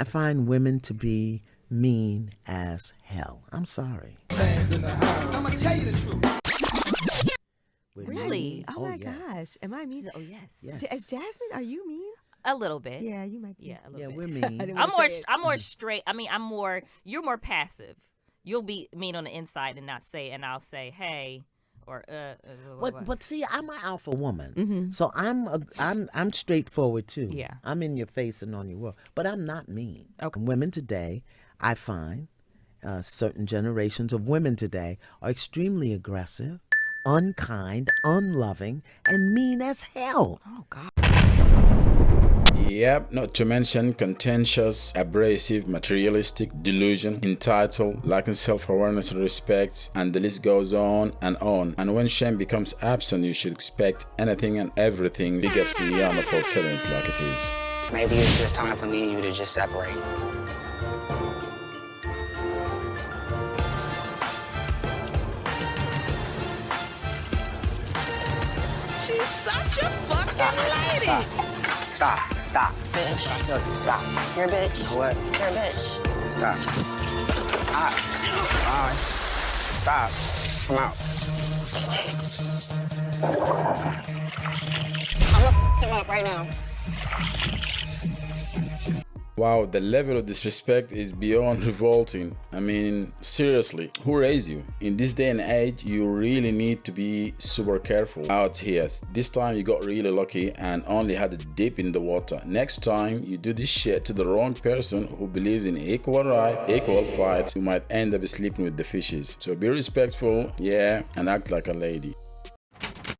I find women to be mean as hell. I'm sorry. I'm gonna tell you the truth. Really? Oh my yes. gosh. Am I mean? Oh yes. Yes. Jasmine, are you mean? A little bit. Yeah, you might be. Yeah, a Yeah, little we're bit. mean. I'm more straight. I mean, you're more passive. You'll be mean on the inside and I'll say, hey, or But see, I'm an alpha woman, Mm-hmm. so I'm straightforward too. Yeah. I'm in your face and on your world, but I'm not mean. Okay. Women today, I find, certain generations of women today are extremely aggressive, unkind, unloving, and mean as hell. oh God. Yep, not to mention contentious, abrasive, materialistic, delusion, entitled, lacking self-awareness and respect, and the list goes on. And when shame becomes absent, you should expect anything and everything. Big ups to Yana for telling it like it is. Maybe it's just time for me and you to just separate. She's such a fucking lady. Stop. Bitch. I told you, stop. You're a bitch. You know what? You're a bitch. Stop. Bye. Stop. I'm out. I'm gonna f him up right now. Wow, the level of disrespect is beyond revolting. I mean, seriously, who raised you? In this day and age, you really need to be super careful out here. This time you got really lucky and only had a dip in the water. Next time you do this shit to the wrong person who believes in equal right, equal fight, you might end up sleeping with the fishes. So be respectful, yeah, and act like a lady.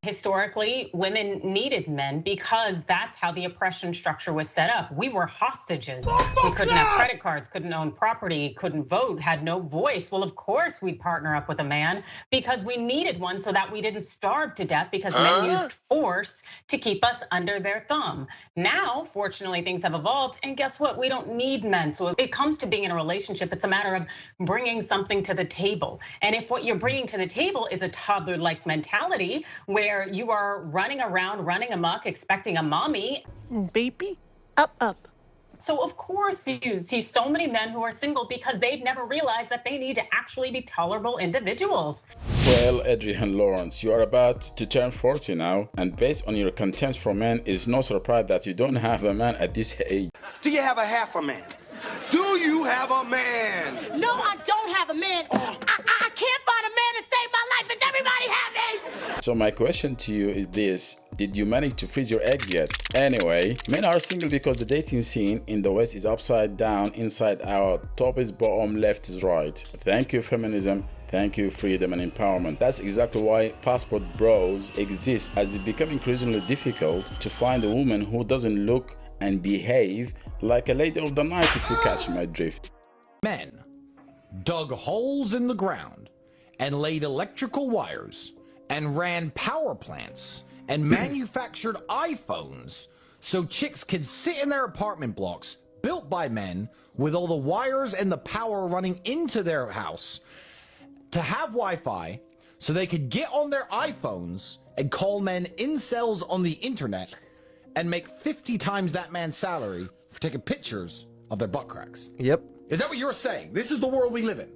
Historically, women needed men because that's how the oppression structure was set up. We were hostages. We couldn't have credit cards, couldn't own property, couldn't vote, had no voice. Well, of course, we'd partner up with a man because we needed one so that we didn't starve to death because men used force to keep us under their thumb. Now, fortunately, things have evolved. And guess what? We don't need men. So if it comes to being in a relationship, it's a matter of bringing something to the table. And if what you're bringing to the table is a toddler-like mentality where you are running around, running amok, expecting a mommy. Baby, up. So of course you see so many men who are single because they've never realized that they need to actually be tolerable individuals. Well, Adrian Lawrence, you are about to turn 40 now, and based on your contempt for men, it's no surprise that you don't have a man at this age. Do you have a half a man? Do you have a man? No, I don't have a man. I can't find a man to save my life. Does everybody have me? So my question to you is this: did you manage to freeze your eggs yet? Anyway, men are single because the dating scene in the West is upside down, inside out, top is bottom, left is right. Thank you, feminism. Thank you, freedom and empowerment. That's exactly why passport bros exist, as it becomes increasingly difficult to find a woman who doesn't look and behave like a lady of the night, if you catch my drift. Men dug holes in the ground and laid electrical wires and ran power plants and manufactured iPhones so chicks could sit in their apartment blocks built by men with all the wires and the power running into their house to have Wi-Fi so they could get on their iPhones and call men incels on the internet and make 50 times that man's salary for taking pictures of their butt cracks. Yep. Is that what you're saying? This is the world we live in.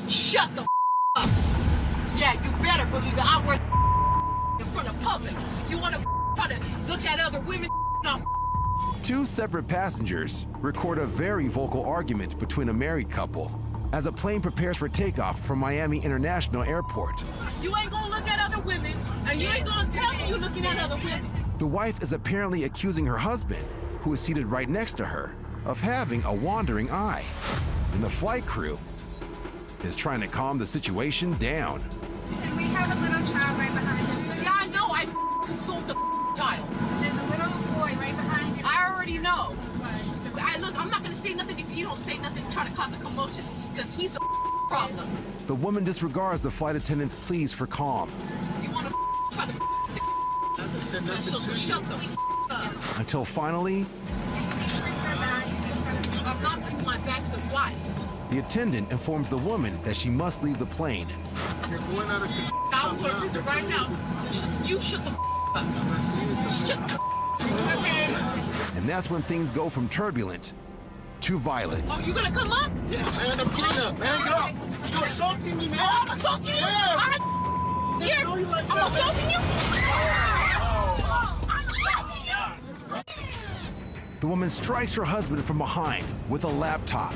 Shut the up. Yeah, you better believe it. I work in front of public. You want to try to look at other women? No. Two separate passengers record a very vocal argument between a married couple as a plane prepares for takeoff from Miami International Airport. You ain't gonna look at other women, and you ain't gonna tell me you're looking at other women. The wife is apparently accusing her husband, who is seated right next to her, of having a wandering eye. And the flight crew is trying to calm the situation down. And we have a little child right behind us. Yeah, I know. I consoled the child. There's a little boy right behind you. I already know. Look, I'm not gonna say nothing if you don't say nothing to try to cause a commotion, because he's the problem. The woman disregards the flight attendant's pleas for calm. You wanna try to So shut the up. until finally, I'm not bringing my back to the wife. the attendant informs the woman that she must leave the plane. You're going out of control. I'm going to prison right now. You shut the up. Shut the okay. And that's when things go from turbulent to violent. Oh, you gonna come up? Yeah, man, I'm getting up. Man, get up. You're assaulting me, man. Oh, I'm assaulting you? Yeah. All right. Here. I'm assaulting you? I'm assaulting you? The woman strikes her husband from behind with a laptop,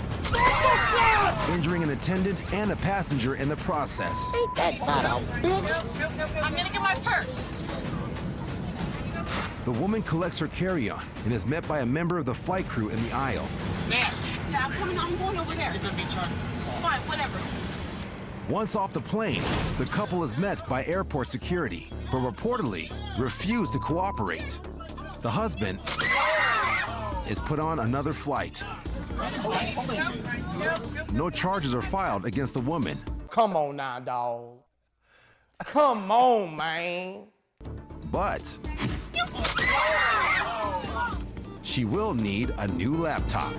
injuring an attendant and a passenger in the process. Ain't that about a bitch? I'm gonna get my purse. The woman collects her carry-on and is met by a member of the flight crew in the aisle. Yeah, I'm coming. I'm going over there. You're gonna be charged. Fine, whatever. Once off the plane, the couple is met by airport security, but reportedly refuse to cooperate. The husband is put on another flight. No charges are filed against the woman. Come on now, dawg. Come on, man. But she will need a new laptop.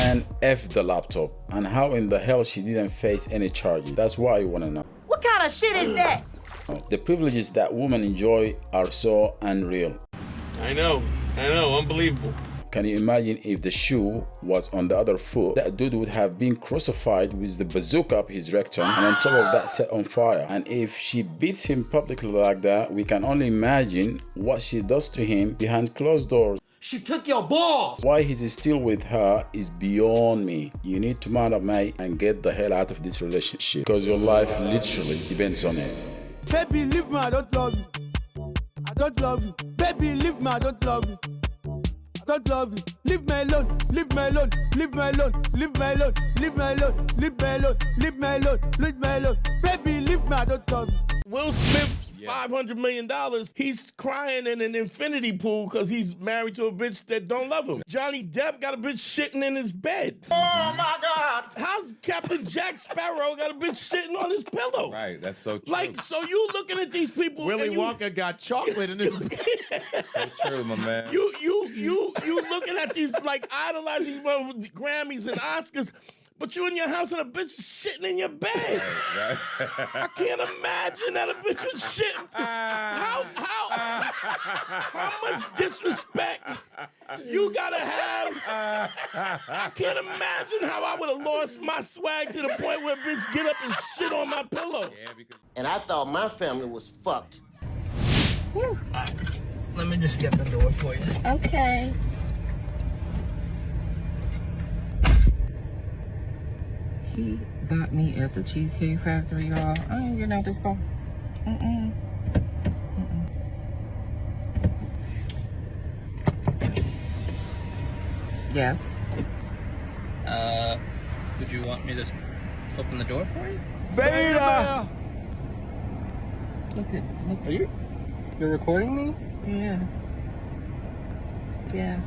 And F the laptop. And how in the hell she didn't face any charges? That's what I want to know. What kind of shit is that? The privileges that women enjoy are so unreal. I know, unbelievable. Can you imagine if the shoe was on the other foot? That dude would have been crucified with the bazooka up his rectum and on top of that set on fire. And if she beats him publicly like that, we can only imagine what she does to him behind closed doors. She took your balls. Why he's still with her is beyond me. You need to man up, mate, and get the hell out of this relationship because your life literally depends on it. Baby, leave me, I don't love you. I don't love you. Baby, leave me, I don't love you. I don't love you. Leave me alone. Leave me alone. Leave me alone. Leave me alone. Leave me alone. Leave me alone. Leave me alone. Leave me alone. Baby, leave me, I don't love you. Will Smith, $500 million, he's crying in an infinity pool because he's married to a bitch that don't love him. Johnny Depp got a bitch shitting in his bed. Oh my God. How's Captain Jack Sparrow got a bitch sitting on his pillow? Right, that's so true. Like, so you looking at these people. Willy Wonka got chocolate in his bed. So true, my man. You looking at these, like, idolizing Grammys and Oscars. But you in your house and a bitch is shitting in your bed. Right. I can't imagine that a bitch was shitting. How much disrespect you gotta have? I can't imagine how I would have lost my swag to the point where a bitch get up and shit on my pillow. And I thought my family was fucked. Whew. Let me just get the door for you. Okay. He got me at the Cheesecake Factory, y'all. I ain't getting out this car. Yes. Would you want me to open the door for you? Beta! Look. Are you're recording me? Yeah. Yeah.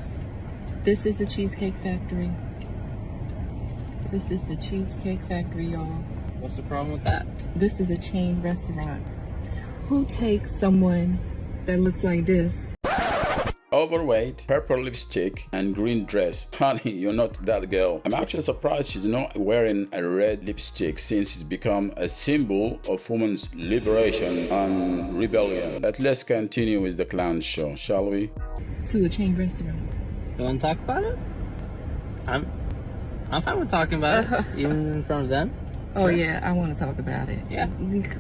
This is the Cheesecake Factory. This is the Cheesecake Factory, y'all. What's the problem with that? This is a chain restaurant. Who takes someone that looks like this? Overweight, purple lipstick, and green dress. Honey, you're not that girl. I'm actually surprised she's not wearing a red lipstick since it's become a symbol of women's liberation and rebellion. But let's continue with the clown show, shall we? To a chain restaurant. You want to talk about it? I'm fine with talking about it, even in front of them. Oh yeah, I want to talk about it. Yeah.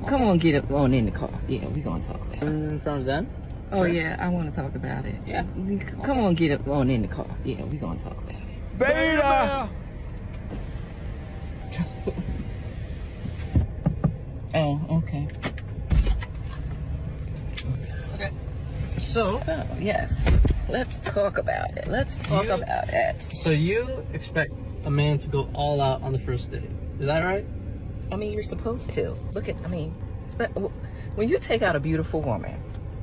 Come on, get up on in the car. Yeah, we gonna talk about it. Even in front of them. Oh yeah, I want to talk about it. Yeah. Come on, get up on in the car. Yeah, we gonna talk about it. Beta! Oh, okay. Okay. So, yes, let's talk about it. Let's talk about it. So you expect a man to go all out on the first date? Is that right? I mean, you're supposed to. Look at, when you take out a beautiful woman,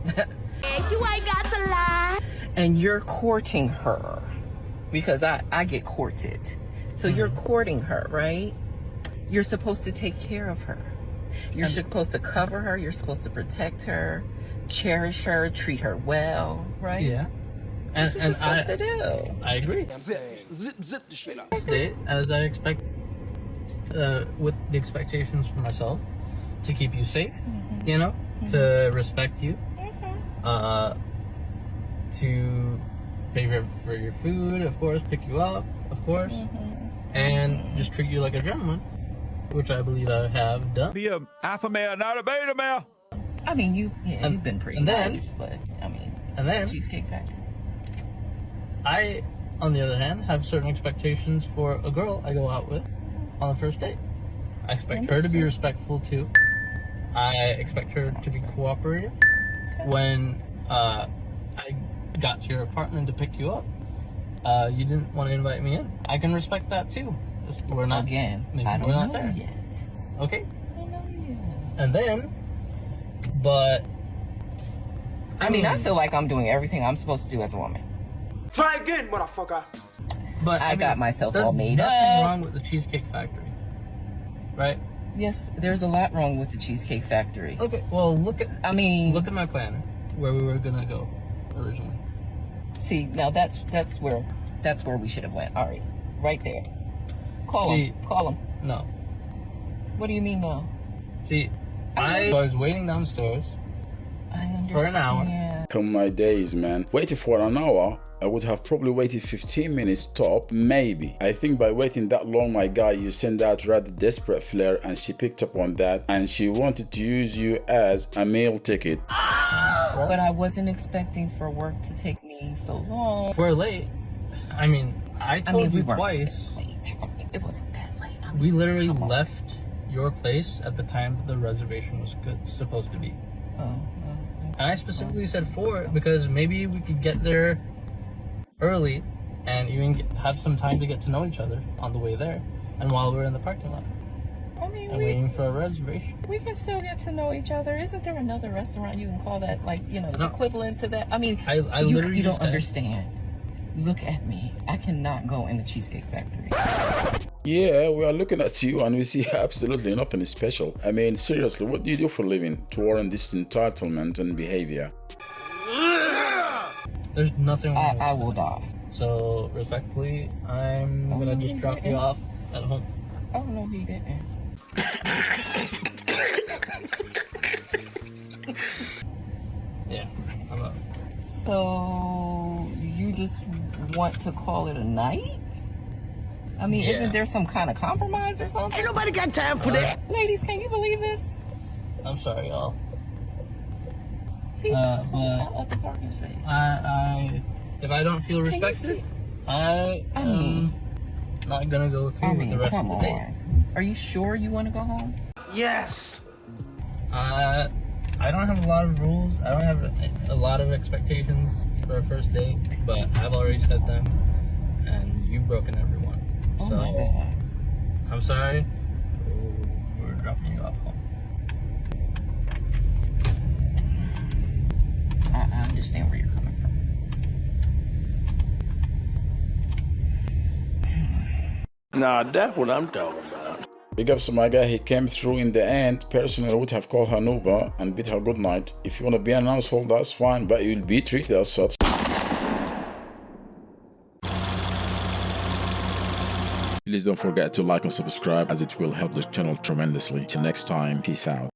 You ain't got to lie. and you're courting her, because I get courted. So you're courting her, right? You're supposed to take care of her. You're supposed to cover her. You're supposed to protect her, cherish her, treat her well, right? Yeah. That's what you're supposed to do. I agree. Zip the shit out. Date as I expect, with the expectations for myself, to keep you safe, you know, to respect you, to pay for your food, of course, pick you up, of course, and just treat you like a gentleman, which I believe I have done. Be a alpha male, not a beta male. I mean, you've been pretty nice, but I mean, and then Cheesecake Factory. I, on the other hand, have certain expectations for a girl I go out with on the first date. I expect her to be respectful too. I expect her to be cooperative. When I got to your apartment to pick you up, you didn't want to invite me in. I can respect that too. We're not Maybe I don't we're not know there yet. Okay. I don't know yet. And then, but I mean, I feel like I'm doing everything I'm supposed to do as a woman. Try again, motherfucker. But I got myself all made There's up. nothing wrong with the Cheesecake Factory, right? Yes, there's a lot wrong with the Cheesecake Factory. Okay, well look at my planner, where we were gonna go originally. See, now that's where we should have went. All right there. Call him. No. What do you mean no? See, I was waiting downstairs for an hour. Come my days, man. Waiting for an hour, I would have probably waited 15 minutes top, maybe. I think by waiting that long, my guy, you sent out rather desperate flair, and she picked up on that, and she wanted to use you as a meal ticket. But I wasn't expecting for work to take me so long. We're late. I mean, I told you weren't twice. late. It wasn't that late. We literally left your place at the time the reservation was supposed to be. And I specifically said 4 because maybe we could get there early and even have some time to get to know each other on the way there and while we're in the parking lot. I mean, And waiting for a reservation. we can still get to know each other. Isn't there another restaurant you can call that, like, you know, equivalent to that? I mean, I literally you just don't said- understand. Look at me. I cannot go in the Cheesecake Factory. Yeah, we are looking at you and we see absolutely nothing special. I mean, seriously, what do you do for a living to warrant this entitlement and behavior? There's nothing wrong with I that. will die. So, respectfully, I'm gonna just drop you off at home. Oh, no, he didn't. Yeah, I'm up. So, you just want to call it a night? I mean, isn't there some kind of compromise or something? Ain't nobody got time for that. Ladies, can you believe this? I'm sorry, y'all. He just pulled But out of the parking space. if I don't feel Can you respected, see? I am not gonna go through with the rest of the day. Are you sure you want to go home? Yes. I don't have a lot of rules. I don't have a lot of expectations for a first date, but I've already set them, and you've broken every one. Oh So my God. I'm sorry. We're dropping you off home. I understand where you're coming from. Nah, that's what I'm talking about. Big ups to my guy, he came through in the end. Personally, I would have called her Nuba and bid her good night. If you want to be an asshole, that's fine, but you'll be treated as such. Please don't forget to like and subscribe, as it will help the channel tremendously. Till next time, peace out.